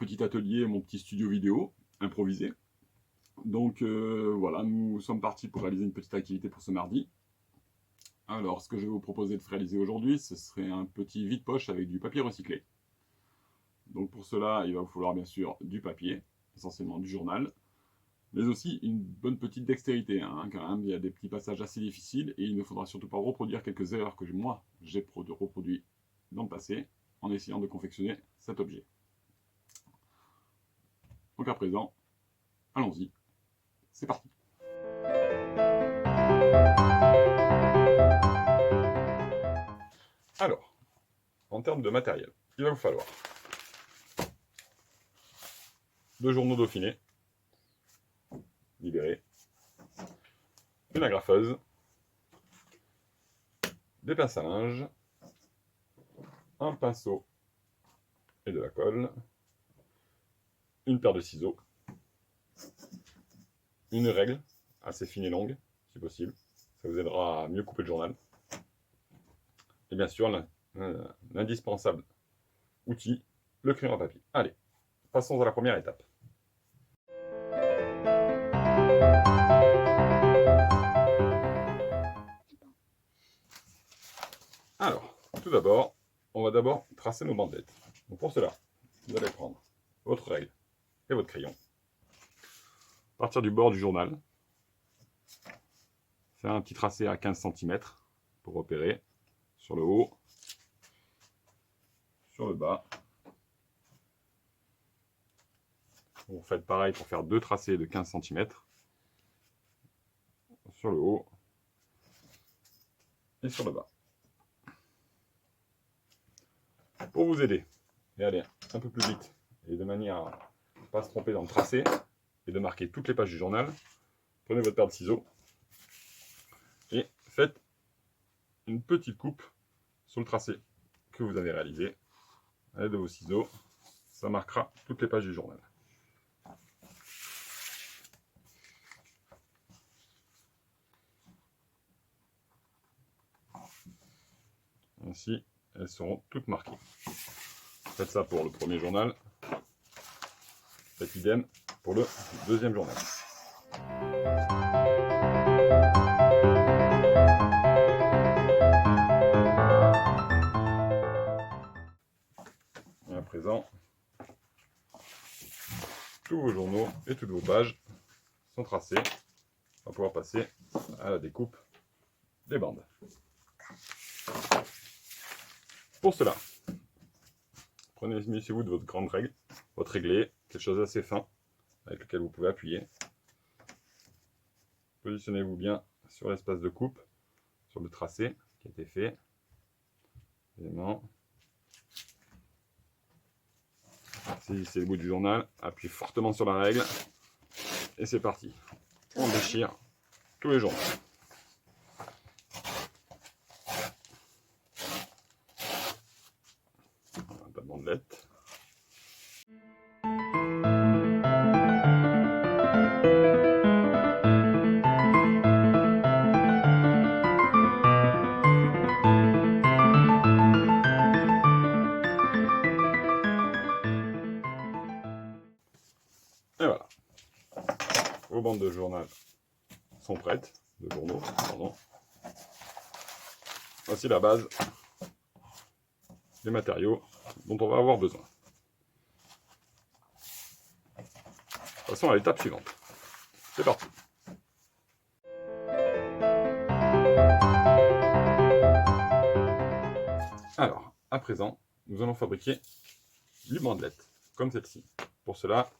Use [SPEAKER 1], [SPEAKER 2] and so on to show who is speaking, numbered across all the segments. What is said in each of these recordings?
[SPEAKER 1] petit atelier, mon petit studio vidéo improvisé. Donc voilà, nous sommes partis pour réaliser une petite activité pour ce mardi. Alors, ce que je vais vous proposer de réaliser aujourd'hui, ce serait un petit vide-poche avec du papier recyclé. Donc pour cela, il va vous falloir bien sûr du papier, essentiellement du journal, mais aussi une bonne petite dextérité, hein, quand même, il y a des petits passages assez difficiles et il ne faudra surtout pas reproduire quelques erreurs que moi j'ai reproduites dans le passé en essayant de confectionner cet objet. Donc à présent, allons-y, c'est parti. Alors, en termes de matériel, il va vous falloir 2 journaux Dauphiné, libérés, une agrafeuse, des pinces à linge, un pinceau et de la colle, une paire de ciseaux, une règle assez fine et longue, si possible, ça vous aidera à mieux couper le journal, et bien sûr l'indispensable outil, le crayon à papier. Allez, passons à la première étape. Alors, tout d'abord, on va d'abord tracer nos bandelettes. Donc pour cela, vous allez prendre votre règle et votre crayon, partir du bord du journal, faire un petit tracé à 15 cm pour repérer sur le haut, sur le bas. Vous faites pareil pour faire 2 tracés de 15 cm sur le haut et sur le bas. Pour vous aider et aller un peu plus vite et de manière à ne pas se tromper dans le tracé et de marquer toutes les pages du journal, prenez votre paire de ciseaux et faites une petite coupe sur le tracé que vous avez réalisé. À l'aide de vos ciseaux, ça marquera toutes les pages du journal. Ainsi, elles seront toutes marquées. Faites ça pour le premier journal. Faites idem pour le deuxième journal. Et à présent, tous vos journaux et toutes vos pages sont tracés. On va pouvoir passer à la découpe des bandes. Pour cela, munissez-vous de votre grande règle, votre réglé, quelque chose d'assez fin avec lequel vous pouvez appuyer. Positionnez-vous bien sur l'espace de coupe, sur le tracé qui a été fait. Évidemment. Saisissez le bout du journal, appuyez fortement sur la règle et c'est parti. On déchire tous les journaux. Pas de bandelette. Et voilà. Vos bandes de journal sont prêtes, de journaux, pardon. Voici la base des matériaux dont on va avoir besoin. Passons à l'étape suivante. C'est parti. Alors, à présent, nous allons fabriquer une bandelette, comme celle-ci. Pour cela,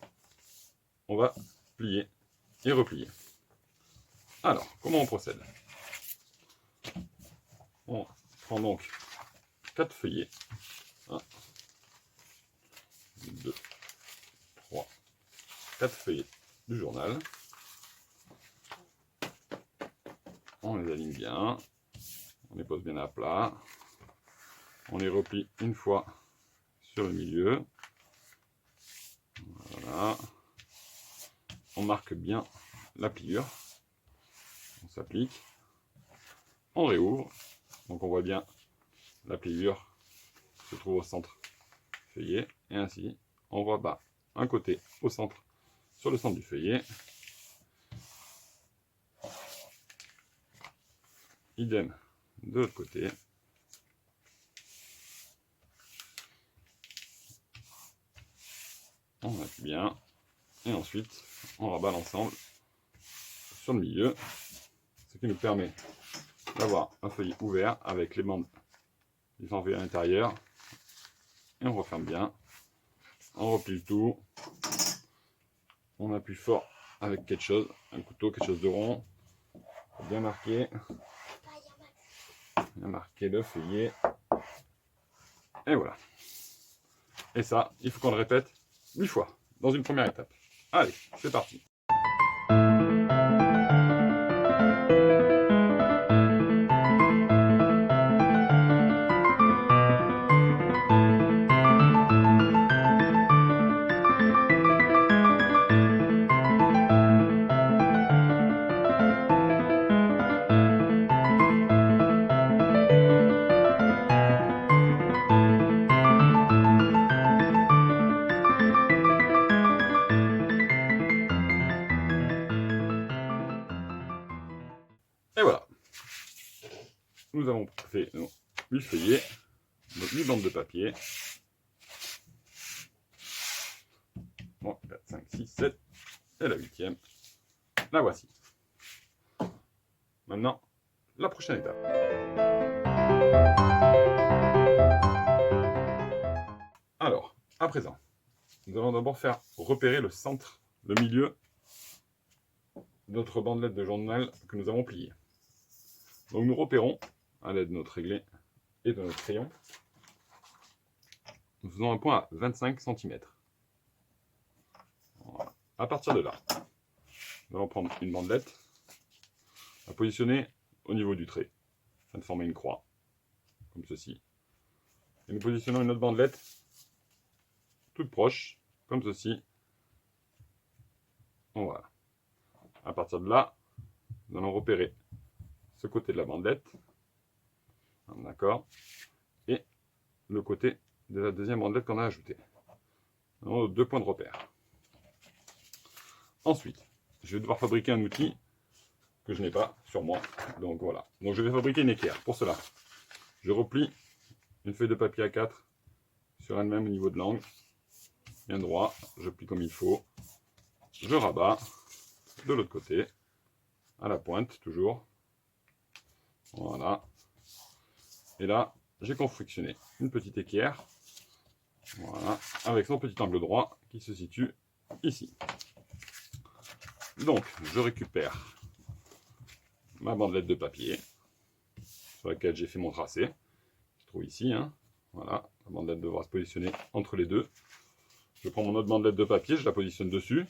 [SPEAKER 1] on va plier et replier. Alors, comment on procède? On prend donc 4 feuillets. 1, 2, 3, 4 feuillets du journal. On les aligne bien. On les pose bien à plat. On les replie une fois sur le milieu. Voilà. On marque bien la pliure. On s'applique. On réouvre. Donc on voit bien la pliure se trouve au centre feuillet. Et ainsi, on voit bas un côté au centre, sur le centre du feuillet. Idem de l'autre côté. On appuie bien. Et ensuite, on rabat l'ensemble sur le milieu. Ce qui nous permet d'avoir un feuillet ouvert avec les bandes du feuillet à l'intérieur. Et on referme bien. On replie le tout. On appuie fort avec quelque chose, un couteau, quelque chose de rond. Bien marqué. Bien marqué le feuillet. Et voilà. Et ça, il faut qu'on le répète 8 fois dans une première étape. Allez, c'est parti. Et voilà. Nous avons fait 8 feuillets, donc 8 bandes de papier. Bon, 4, 5, 6, 7. Et la 8e. La voici. Maintenant, la prochaine étape. Alors, à présent, nous allons d'abord faire repérer le centre, le milieu de notre bandelette de journal que nous avons pliée. Donc nous repérons, à l'aide de notre réglet et de notre crayon, nous faisons un point à 25 cm. Voilà. À partir de là, nous allons prendre une bandelette, la positionner au niveau du trait, afin de former une croix, comme ceci. Et nous positionnons une autre bandelette, toute proche, comme ceci. Voilà. À partir de là, nous allons repérer ce côté de la bandelette, d'accord, et le côté de la deuxième bandelette qu'on a ajoutée. Nous avons 2 points de repère. Ensuite, je vais devoir fabriquer un outil que je n'ai pas sur moi. Donc voilà. Donc je vais fabriquer une équerre. Pour cela, je replie une feuille de papier A4 sur elle-même au niveau de l'angle. Bien droit, je plie comme il faut. Je rabats de l'autre côté, à la pointe toujours. Voilà. Et là, j'ai confectionné une petite équerre. Voilà. Avec son petit angle droit qui se situe ici. Donc, je récupère ma bandelette de papier sur laquelle j'ai fait mon tracé. Je trouve ici, hein. Voilà, la bandelette devra se positionner entre les deux. Je prends mon autre bandelette de papier, je la positionne dessus.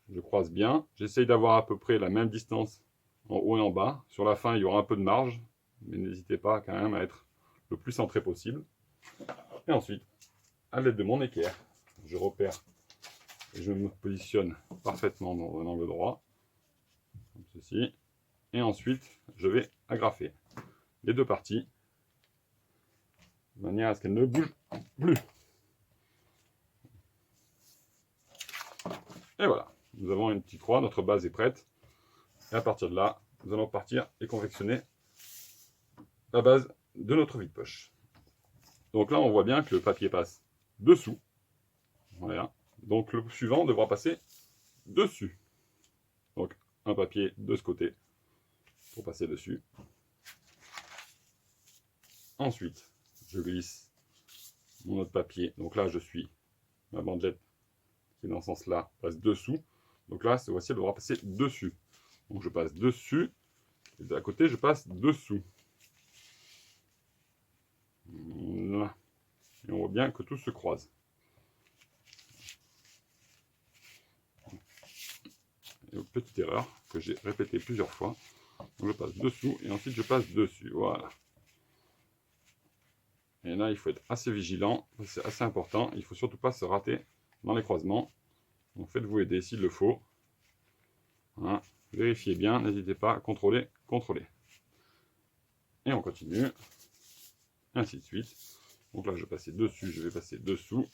[SPEAKER 1] Je croise bien. J'essaye d'avoir à peu près la même distance en haut et en bas. Sur la fin, il y aura un peu de marge, mais n'hésitez pas quand même à être le plus centré possible. Et ensuite, à l'aide de mon équerre, je repère et je me positionne parfaitement dans un angle droit, comme ceci. Et ensuite, je vais agrafer les deux parties, de manière à ce qu'elles ne bougent plus. Et voilà, nous avons une petite croix, notre base est prête. Et à partir de là, nous allons partir et confectionner la base de notre vide-poche. Donc là, on voit bien que le papier passe dessous. Voilà. Donc le suivant devra passer dessus. Donc un papier de ce côté pour passer dessus. Ensuite, je glisse mon autre papier. Donc là, je suis ma bandelette qui est dans ce sens-là passe dessous. Donc là, cette fois-ci, elle devra passer dessus. Donc je passe dessus. Et de à côté, je passe dessous. Voilà. Et on voit bien que tout se croise. Et petite erreur que j'ai répétée plusieurs fois. Donc je passe dessous et ensuite je passe dessus. Voilà. Et là, il faut être assez vigilant. C'est assez important. Il ne faut surtout pas se rater dans les croisements. Donc faites-vous aider s'il le faut. Voilà. Vérifiez bien. N'hésitez pas à contrôler, contrôler. Et on continue. Ainsi de suite. Donc là, je vais passer dessus, je vais passer dessous.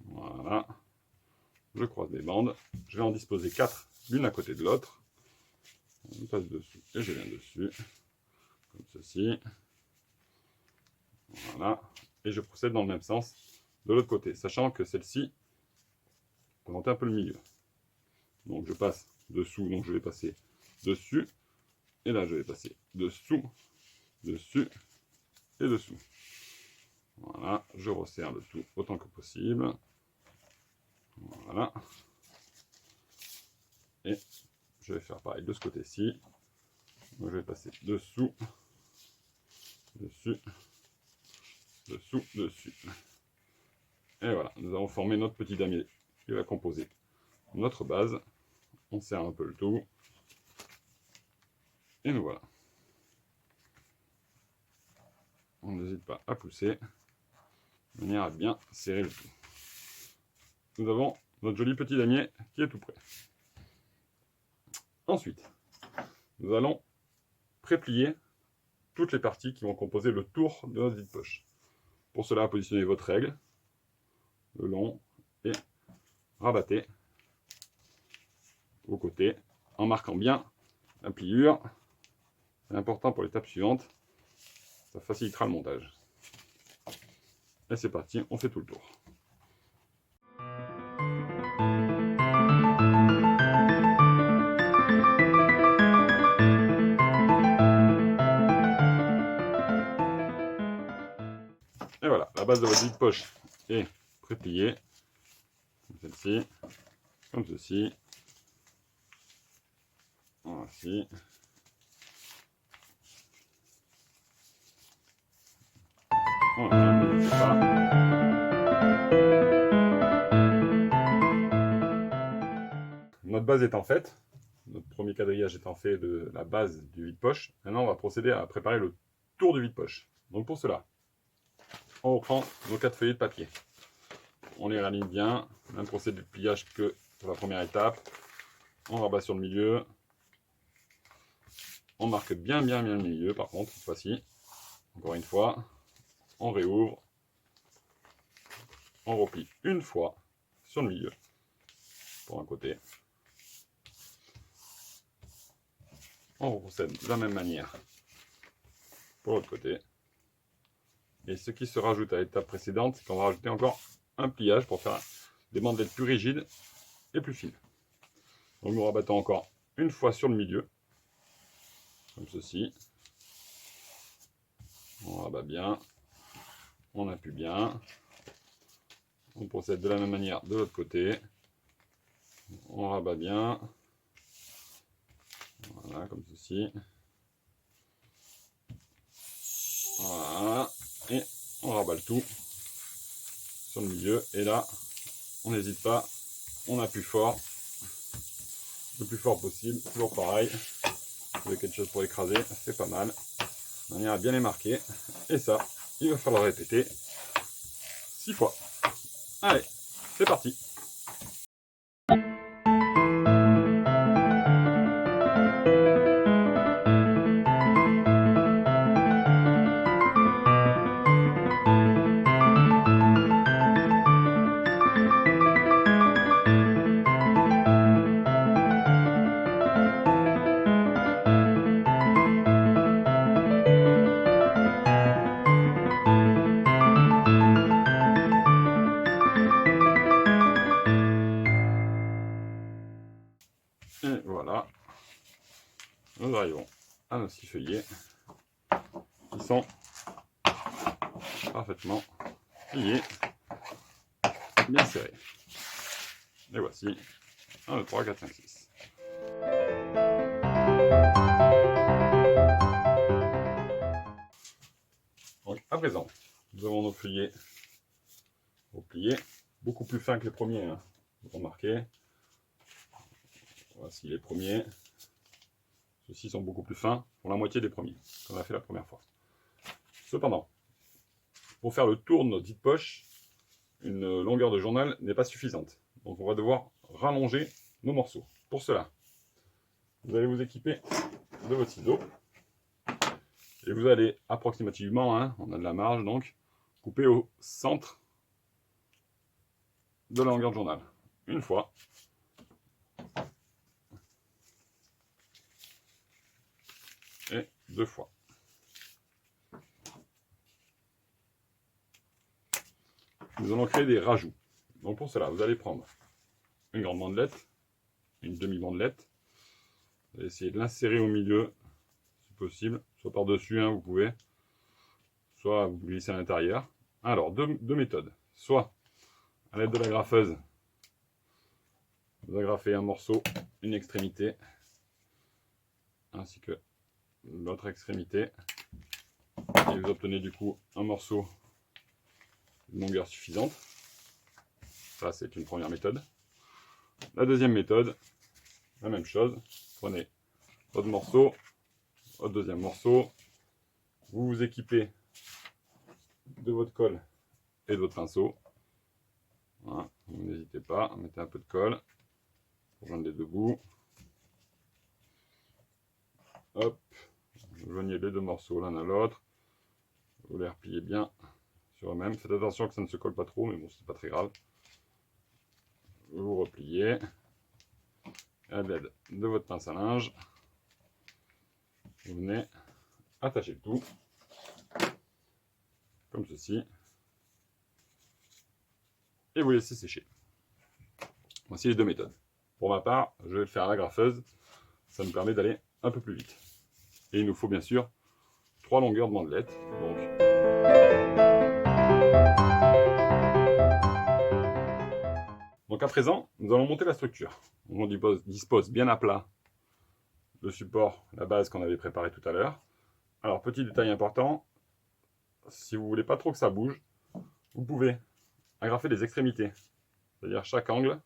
[SPEAKER 1] Voilà. Je croise les bandes. Je vais en disposer 4, l'une à côté de l'autre. On passe dessus et je viens dessus. Comme ceci. Voilà. Et je procède dans le même sens de l'autre côté, sachant que celle-ci remonte un peu le milieu. Donc je passe dessous, donc je vais passer dessus. Et là je vais passer dessous, dessus et dessous. Voilà, je resserre le tout autant que possible. Voilà. Et je vais faire pareil de ce côté-ci. Donc je vais passer dessous, dessus, dessous, dessus. Et voilà, nous avons formé notre petit damier qui va composer notre base. On serre un peu le tout. Et nous voilà. On n'hésite pas à pousser de manière à bien serrer le tout. Nous avons notre joli petit damier qui est tout prêt. Ensuite, nous allons préplier toutes les parties qui vont composer le tour de notre vide-poche. Pour cela, positionnez votre règle le long et rabattez aux côtés en marquant bien la pliure. C'est important pour l'étape suivante, ça facilitera le montage. Et c'est parti, on fait tout le tour. Et voilà, la base de votre vide-poche est prépliée, comme celle-ci, comme ceci, voici. Voilà, n'hésitez pas. Notre base étant faite, notre premier quadrillage étant fait de la base du vide-poche, maintenant on va procéder à préparer le tour du vide-poche. Donc pour cela, on reprend nos 4 feuillets de papier. On les raligne bien, même procédé de pliage que pour la première étape. On rabat sur le milieu. On marque bien le milieu par contre, cette fois-ci. Encore une fois, on réouvre. On replie une fois sur le milieu, pour un côté. On procède de la même manière pour l'autre côté. Et ce qui se rajoute à l'étape précédente, c'est qu'on va rajouter encore un pliage pour faire des bandelettes plus rigides et plus fines. Donc nous rabattons encore une fois sur le milieu, comme ceci. On rabat bien, on appuie bien. On procède de la même manière de l'autre côté. On rabat bien. Voilà, comme ceci. Voilà. Et on rabat le tout sur le milieu. Et là, on n'hésite pas. On appuie fort. Le plus fort possible. Toujours pareil. Si vous avez quelque chose pour écraser, c'est pas mal. De manière à bien les marquer. Et ça, il va falloir répéter 6 fois. Allez, c'est parti. Et voilà, nous arrivons à nos 6 feuillets qui sont parfaitement pliés, bien serrés. Et voici 1, 2, 3, 4, 5, 6. Donc à présent, nous avons nos feuillets repliés, beaucoup plus fins que les premiers, hein. Vous remarquez. Voici les premiers. Ceux-ci sont beaucoup plus fins, pour la moitié des premiers, qu'on a fait la première fois. Cependant, pour faire le tour de notre vide-poche, une longueur de journal n'est pas suffisante. Donc on va devoir rallonger nos morceaux. Pour cela, vous allez vous équiper de votre ciseau. Et vous allez approximativement, hein, on a de la marge donc, couper au centre de la longueur de journal. Une fois. Et 2 fois. Nous allons créer des rajouts. Donc pour cela, vous allez prendre une grande bandelette, une demi-bandelette. Vous allez essayer de l'insérer au milieu, si possible, soit par-dessus, hein, vous pouvez, soit vous glissez à l'intérieur. Alors, deux méthodes. Soit, à l'aide de la graffeuse, vous agrafez un morceau, une extrémité, ainsi que l'autre extrémité, et vous obtenez du coup un morceau de longueur suffisante. Ça, c'est une première méthode. La deuxième méthode, la même chose. Prenez votre morceau, votre deuxième morceau, vous vous équipez de votre colle et de votre pinceau. Voilà. N'hésitez pas, mettez un peu de colle pour joindre les deux bouts. Hop, joignez les deux morceaux l'un à l'autre. Vous les repliez bien sur eux-mêmes. Faites attention que ça ne se colle pas trop, mais bon, c'est pas très grave. Vous repliez à l'aide de votre pince à linge. Vous venez attacher le tout comme ceci et vous laissez sécher. Voici les deux méthodes. Pour ma part, je vais le faire à la graffeuse. Ça me permet d'aller un peu plus vite. Et il nous faut bien sûr 3 longueurs de bandelettes. Donc à présent, nous allons monter la structure. On dispose bien à plat le support, la base qu'on avait préparée tout à l'heure. Alors petit détail important, si vous ne voulez pas trop que ça bouge, vous pouvez agrafer les extrémités, c'est-à-dire chaque angle,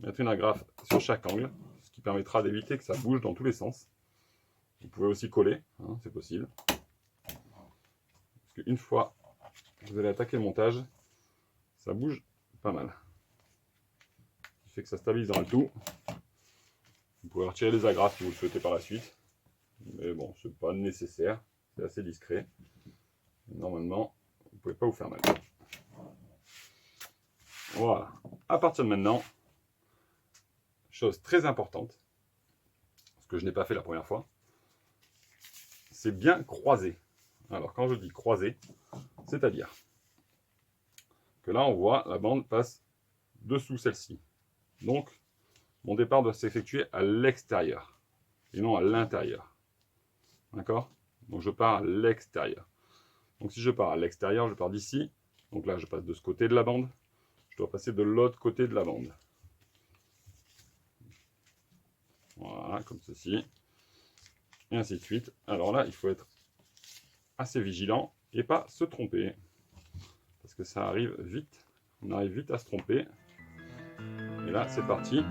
[SPEAKER 1] mettre une agrafe sur chaque angle, ce qui permettra d'éviter que ça bouge dans tous les sens. Vous pouvez aussi coller, hein, c'est possible. Parce qu'une fois que vous allez attaquer le montage, ça bouge pas mal. Ce qui fait que ça stabilisera le tout. Vous pouvez retirer les agrafes si vous le souhaitez par la suite. Mais bon, c'est pas nécessaire, c'est assez discret. Normalement, vous ne pouvez pas vous faire mal. Voilà. À partir de maintenant, chose très importante, ce que je n'ai pas fait la première fois, c'est bien croiser. Alors quand je dis croiser, c'est-à-dire que là on voit la bande passe dessous celle-ci. Donc mon départ doit s'effectuer à l'extérieur et non à l'intérieur. D'accord? Donc je pars à l'extérieur. Donc si je pars à l'extérieur, je pars d'ici. Donc là je passe de ce côté de la bande. Je dois passer de l'autre côté de la bande. Voilà, comme ceci. Et ainsi de suite. Alors là, il faut être assez vigilant et pas se tromper. Parce que ça arrive vite. On arrive vite à se tromper. Et là, c'est parti.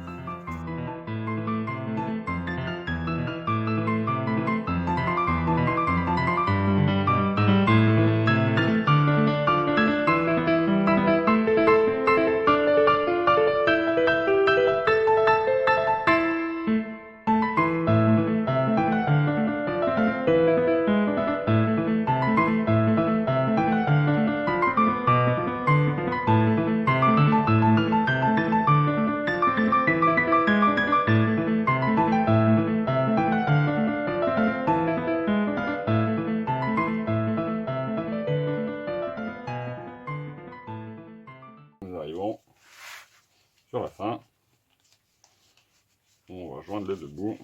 [SPEAKER 1] Nous arrivons sur la fin. On va joindre les deux bouts.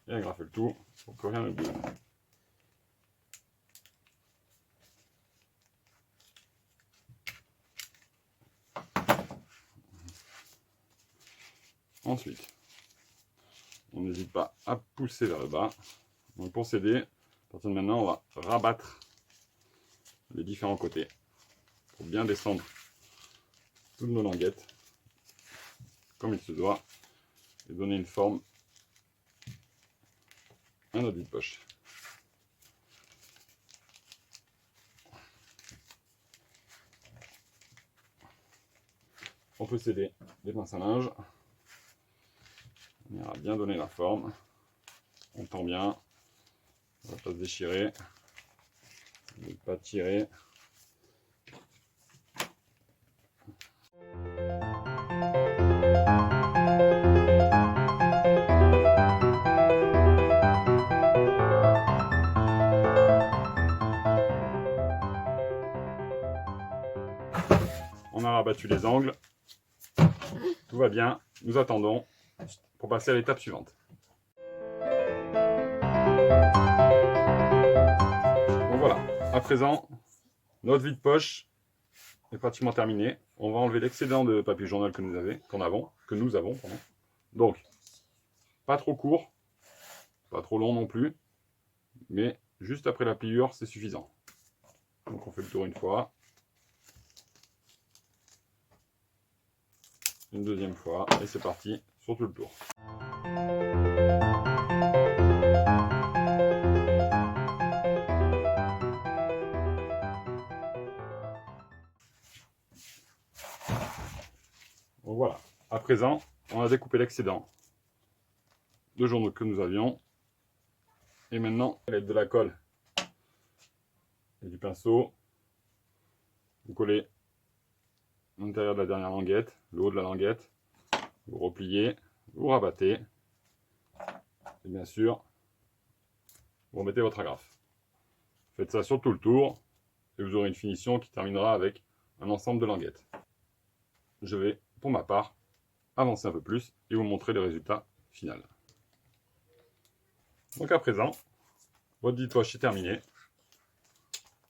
[SPEAKER 1] Et agrafer le tout pour que rien ne bouge. Ensuite, on n'hésite pas à pousser vers le bas. Donc pour s'aider, à partir de maintenant, on va rabattre les différents côtés pour bien descendre toutes nos languettes comme il se doit et donner une forme à notre vide-poche. On peut s'aider des pinces à linge. On ira bien donner la forme. On tend bien. On ne va pas se déchirer. Ne pas tirer. On a rabattu les angles. Tout va bien. Nous attendons pour passer à l'étape suivante. Bon voilà. À présent, notre vide-poche est pratiquement terminée. On va enlever l'excédent de papier journal que nous avons. Donc, pas trop court, pas trop long non plus, mais juste après la pliure, c'est suffisant. Donc on fait le tour une fois. Une deuxième fois, et c'est parti sur tout le tour. Bon, voilà, à présent, on a découpé l'excédent de journaux que nous avions. Et maintenant, à l'aide de la colle et du pinceau, vous collez l'intérieur de la dernière languette, le haut de la languette, vous repliez, vous rabattez, et bien sûr, vous remettez votre agrafe. Faites ça sur tout le tour, et vous aurez une finition qui terminera avec un ensemble de languettes. Je vais, pour ma part, avancer un peu plus et vous montrer le résultat final. Donc à présent, votre vide-poche est terminé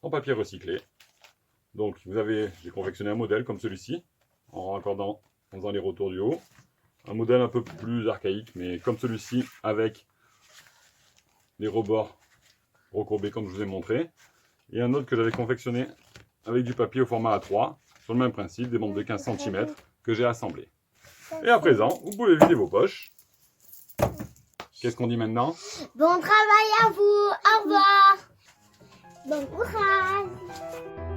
[SPEAKER 1] en papier recyclé. Donc j'ai confectionné un modèle comme celui-ci, en raccordant, en faisant les retours du haut. Un modèle un peu plus archaïque, mais comme celui-ci, avec les rebords recourbés comme je vous ai montré. Et un autre que j'avais confectionné avec du papier au format A3, sur le même principe, des bandes de 15 cm que j'ai assemblées. Et à présent, vous pouvez vider vos poches. Qu'est-ce qu'on dit maintenant?
[SPEAKER 2] Bon travail à vous, au revoir. Bon courage.